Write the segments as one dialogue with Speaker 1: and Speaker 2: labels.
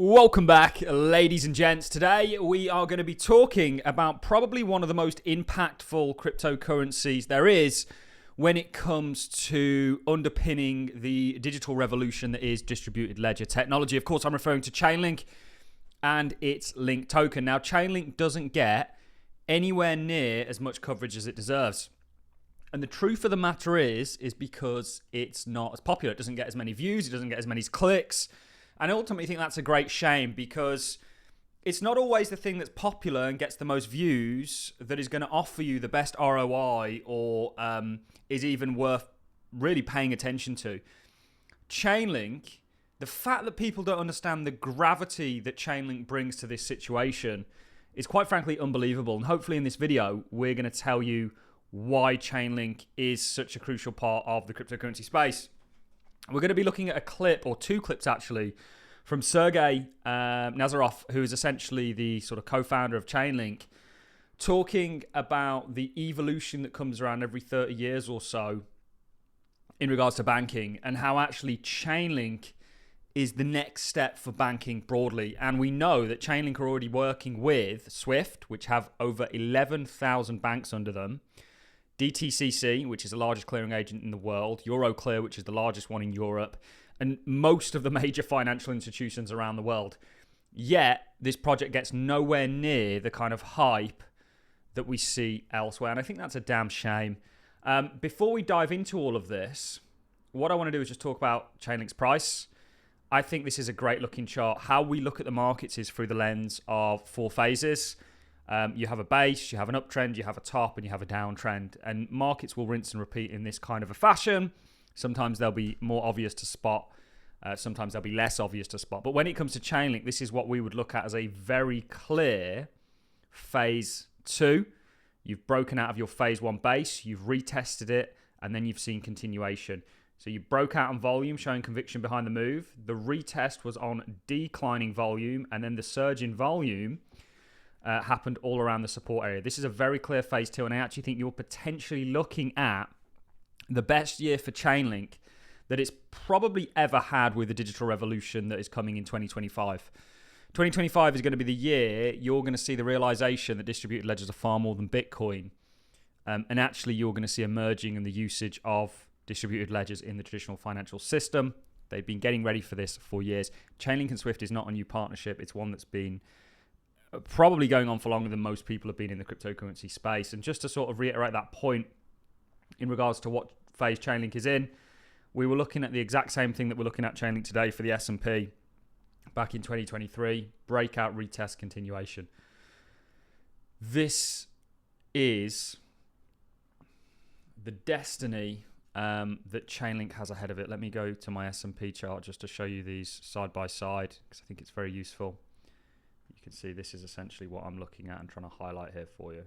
Speaker 1: Welcome back, ladies and gents. Today we are going to be talking about probably one of the most impactful cryptocurrencies there is when it comes to underpinning the digital revolution that is distributed ledger technology. Of course, I'm referring to Chainlink and its Link token. Now, Chainlink doesn't get anywhere near as much coverage as it deserves. And the truth of the matter is because it's not as popular. It doesn't get as many views. It doesn't get as many clicks. And I ultimately think that's a great shame because it's not always the thing that's popular and gets the most views that is going to offer you the best ROI or is even worth really paying attention to. Chainlink, the fact that people don't understand the gravity that Chainlink brings to this situation is quite frankly unbelievable. And hopefully in this video, we're going to tell you why Chainlink is such a crucial part of the cryptocurrency space. We're going to be looking at a clip, or two clips actually, from Sergey Nazarov, who is essentially the sort of co-founder of Chainlink, talking about the evolution that comes around every 30 years or so in regards to banking and how actually Chainlink is the next step for banking broadly. And we know that Chainlink are already working with Swift, which have over 11,000 banks under them, DTCC, which is the largest clearing agent in the world, Euroclear, which is the largest one in Europe, and most of the major financial institutions around the world. Yet, this project gets nowhere near the kind of hype that we see elsewhere, and I think that's a damn shame. Before we dive into all of this, what I want to do is just talk about Chainlink's price. I think this is a great looking chart. How we look at the markets is through the lens of four phases. You have a base, you have an uptrend, you have a top, and you have a downtrend. And markets will rinse and repeat in this kind of a fashion. Sometimes they'll be more obvious to spot. Sometimes they'll be less obvious to spot. But when it comes to Chainlink, this is what we would look at as a very clear phase two. You've broken out of your phase one base, you've retested it, and then you've seen continuation. So you broke out on volume, showing conviction behind the move. The retest was on declining volume, and then the surge in volume happened all around the support area. This is a very clear phase two, and I actually think you're potentially looking at the best year for Chainlink that it's probably ever had with the digital revolution that is coming in 2025. 2025 is going to be the year you're going to see the realization that distributed ledgers are far more than Bitcoin. And actually, you're going to see a merging in the usage of distributed ledgers in the traditional financial system. They've been getting ready for this for years. Chainlink and Swift is not a new partnership. It's one that's been probably going on for longer than most people have been in the cryptocurrency space. And just to sort of reiterate that point in regards to what phase Chainlink is in, we were looking at the exact same thing that we're looking at Chainlink today for the S&P back in 2023, breakout, retest, continuation. This is the destiny that Chainlink has ahead of it. Let me go to my S&P chart just to show you these side by side because I think it's very useful. You can see this is essentially what I'm looking at and trying to highlight here for you.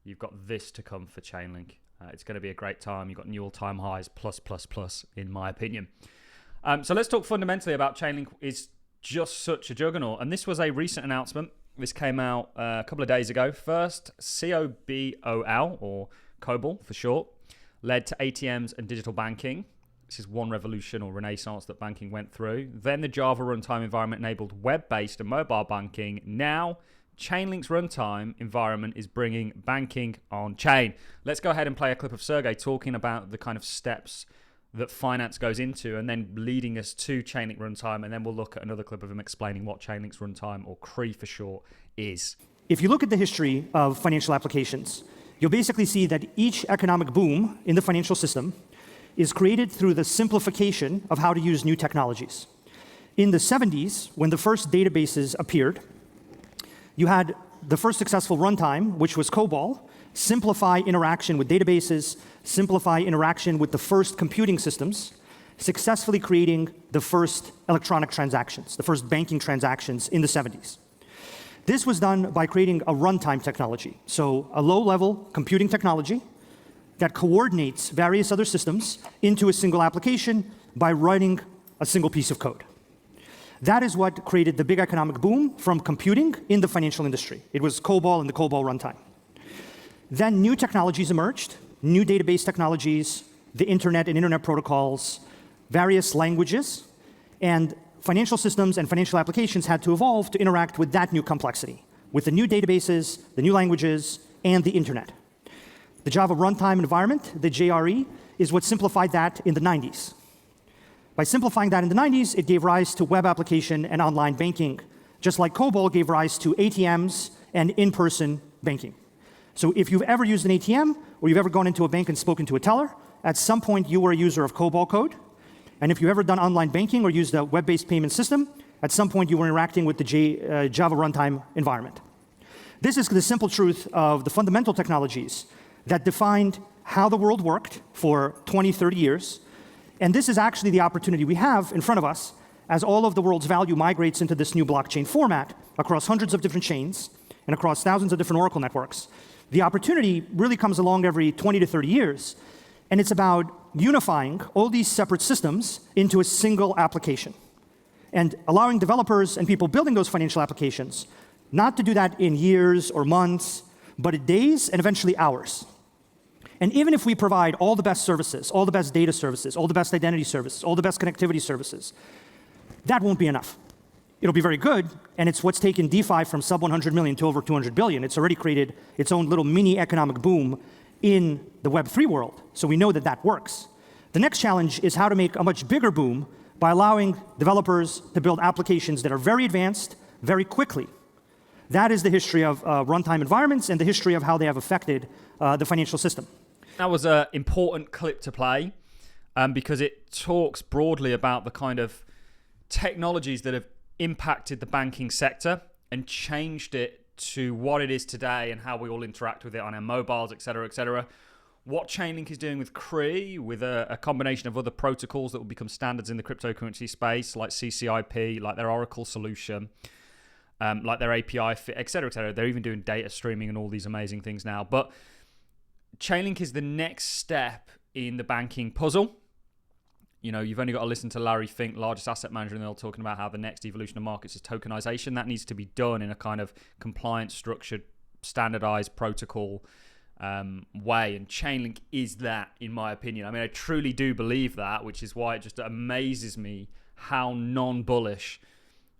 Speaker 1: You've got this to come for Chainlink. It's going to be a great time. You've got new all-time highs, plus, in my opinion. So let's talk fundamentally about Chainlink is just such a juggernaut. And this was a recent announcement. This came out a couple of days ago. First, COBOL, or COBOL for short, led to ATMs and digital banking. This is one revolution or renaissance that banking went through. Then the Java runtime environment enabled web-based and mobile banking. Now, Chainlink's runtime environment is bringing banking on chain. Let's go ahead and play a clip of Sergey talking about the kind of steps that finance goes into and then leading us to Chainlink runtime. And then we'll look at another clip of him explaining what Chainlink's runtime, or CRE for short, is.
Speaker 2: If you look at the history of financial applications, you'll basically see that each economic boom in the financial system is created through the simplification of how to use new technologies. In the 70s, when the first databases appeared, you had the first successful runtime, which was COBOL, simplify interaction with databases, simplify interaction with the first computing systems, successfully creating the first electronic transactions, the first banking transactions in the 70s. This was done by creating a runtime technology, so a low-level computing technology that coordinates various other systems into a single application by running a single piece of code. That is what created the big economic boom from computing in the financial industry. It was COBOL and the COBOL runtime. Then new technologies emerged, new database technologies, the internet and internet protocols, various languages, and financial systems and financial applications had to evolve to interact with that new complexity, with the new databases, the new languages, and the internet. The Java Runtime environment, the JRE, is what simplified that in the 90s. By simplifying that in the 90s, it gave rise to web application and online banking, just like COBOL gave rise to ATMs and in-person banking. So if you've ever used an ATM, or you've ever gone into a bank and spoken to a teller, at some point you were a user of COBOL code. And if you've ever done online banking or used a web-based payment system, at some point you were interacting with the Java Runtime environment. This is the simple truth of the fundamental technologies that defined how the world worked for 20, 30 years. And this is actually the opportunity we have in front of us as all of the world's value migrates into this new blockchain format across hundreds of different chains and across thousands of different Oracle networks. The opportunity really comes along every 20 to 30 years, and it's about unifying all these separate systems into a single application and allowing developers and people building those financial applications not to do that in years or months, but in days and eventually hours. And even if we provide all the best services, all the best data services, all the best identity services, all the best connectivity services, that won't be enough. It'll be very good, and it's what's taken DeFi from sub 100 million to over 200 billion. It's already created its own little mini economic boom in the Web3 world, so we know that that works. The next challenge is how to make a much bigger boom by allowing developers to build applications that are very advanced, very quickly. That is the history of runtime environments and the history of how they have affected the financial system.
Speaker 1: That was an important clip to play because it talks broadly about the kind of technologies that have impacted the banking sector and changed it to what it is today and how we all interact with it on our mobiles, et cetera, et cetera. What Chainlink is doing with CRE, with a combination of other protocols that will become standards in the cryptocurrency space, like CCIP, like their Oracle solution, like their API fit, et cetera, et cetera. They're even doing data streaming and all these amazing things now. But Chainlink is the next step in the banking puzzle. You know, you've only got to listen to Larry Fink, largest asset manager, and they're all talking about how the next evolution of markets is tokenization. That needs to be done in a kind of compliant, structured, standardized protocol way. And Chainlink is that, in my opinion. I mean, I truly do believe that, which is why it just amazes me how non-bullish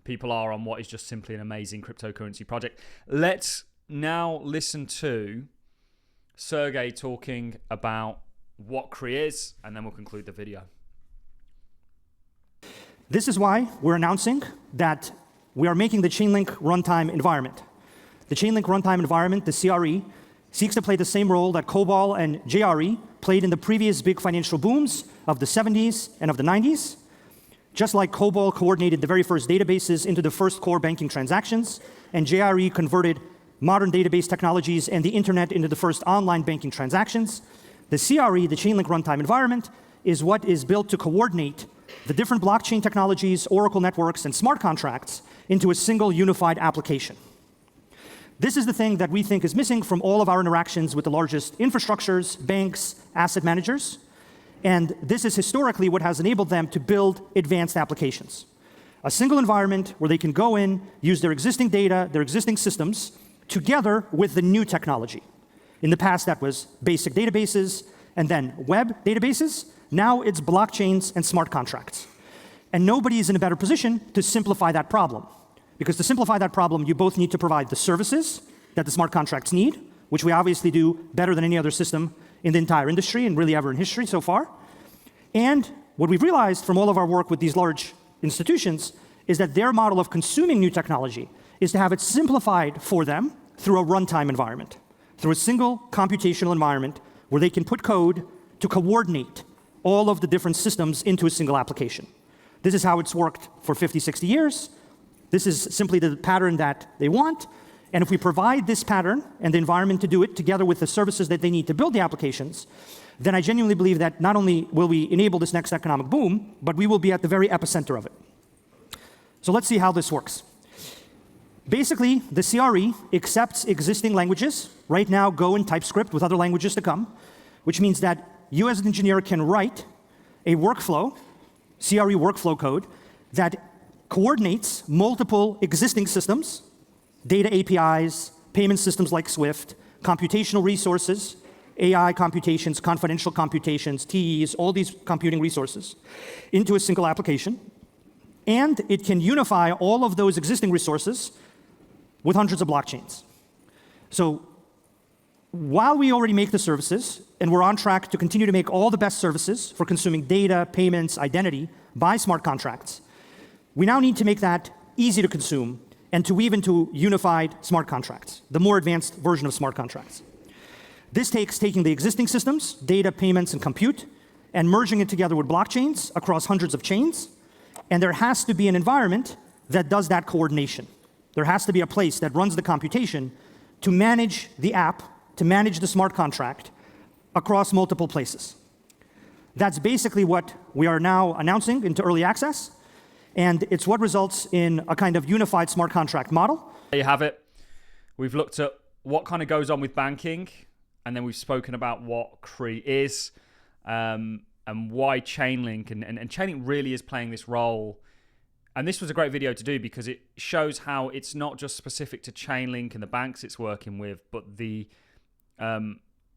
Speaker 1: people are on what is just simply an amazing cryptocurrency project. Let's now listen to Sergey talking about what CRE is, and then we'll conclude the video.
Speaker 2: This is why we're announcing that we are making the Chainlink Runtime environment. The Chainlink Runtime environment, the CRE, seeks to play the same role that COBOL and JRE played in the previous big financial booms of the 70s and of the 90s. Just like COBOL coordinated the very first databases into the first core banking transactions, and JRE converted modern database technologies and the internet into the first online banking transactions, the CRE, the Chainlink Runtime environment, is what is built to coordinate the different blockchain technologies, Oracle networks, and smart contracts into a single unified application. This is the thing that we think is missing from all of our interactions with the largest infrastructures, banks, asset managers. And this is historically what has enabled them to build advanced applications. A single environment where they can go in, use their existing data, their existing systems, together with the new technology. In the past, that was basic databases, and then web databases. Now it's blockchains and smart contracts. And nobody is in a better position to simplify that problem. Because to simplify that problem, you both need to provide the services that the smart contracts need, which we obviously do better than any other system in the entire industry and really ever in history so far. And what we've realized from all of our work with these large institutions is that their model of consuming new technology is to have it simplified for them through a runtime environment, through a single computational environment where they can put code to coordinate all of the different systems into a single application. This is how it's worked for 50, 60 years. This is simply the pattern that they want. And if we provide this pattern and the environment to do it together with the services that they need to build the applications, then I genuinely believe that not only will we enable this next economic boom, but we will be at the very epicenter of it. So let's see how this works. Basically, the CRE accepts existing languages, right now Go and TypeScript with other languages to come, which means that you as an engineer can write a workflow, CRE workflow code, that coordinates multiple existing systems, data APIs, payment systems like Swift, computational resources, AI computations, confidential computations, TEs, all these computing resources, into a single application. And it can unify all of those existing resources with hundreds of blockchains. So while we already make the services, and we're on track to continue to make all the best services for consuming data, payments, identity by smart contracts, we now need to make that easy to consume and to weave into unified smart contracts, the more advanced version of smart contracts. This takes taking the existing systems, data, payments, and compute, and merging it together with blockchains across hundreds of chains. And there has to be an environment that does that coordination. There has to be a place that runs the computation to manage the app, to manage the smart contract across multiple places. That's basically what we are now announcing into early access. And it's what results in a kind of unified smart contract model.
Speaker 1: There you have it. We've looked at what kind of goes on with banking, and then we've spoken about what CRE is, and why Chainlink, and Chainlink really is playing this role. And this was a great video to do because it shows how it's not just specific to Chainlink and the banks it's working with, but the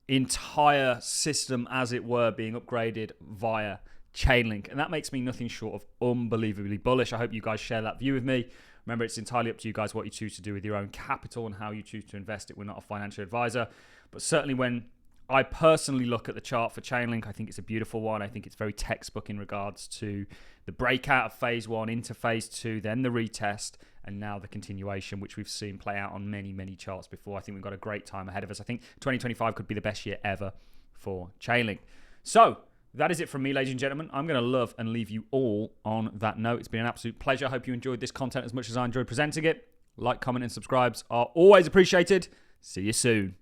Speaker 1: entire system, as it were, being upgraded via Chainlink. And that makes me nothing short of unbelievably bullish. I hope you guys share that view with me. Remember, it's entirely up to you guys what you choose to do with your own capital and how you choose to invest it. We're not a financial advisor, but certainly when I personally look at the chart for Chainlink, I think it's a beautiful one. I think it's very textbook in regards to the breakout of phase 1 into phase 2, then the retest, and now the continuation, which we've seen play out on many, many charts before. I think we've got a great time ahead of us. I think 2025 could be the best year ever for Chainlink. So that is it from me, ladies and gentlemen. I'm going to love and leave you all on that note. It's been an absolute pleasure. I hope you enjoyed this content as much as I enjoyed presenting it. Like, comment, and subscribes are always appreciated. See you soon.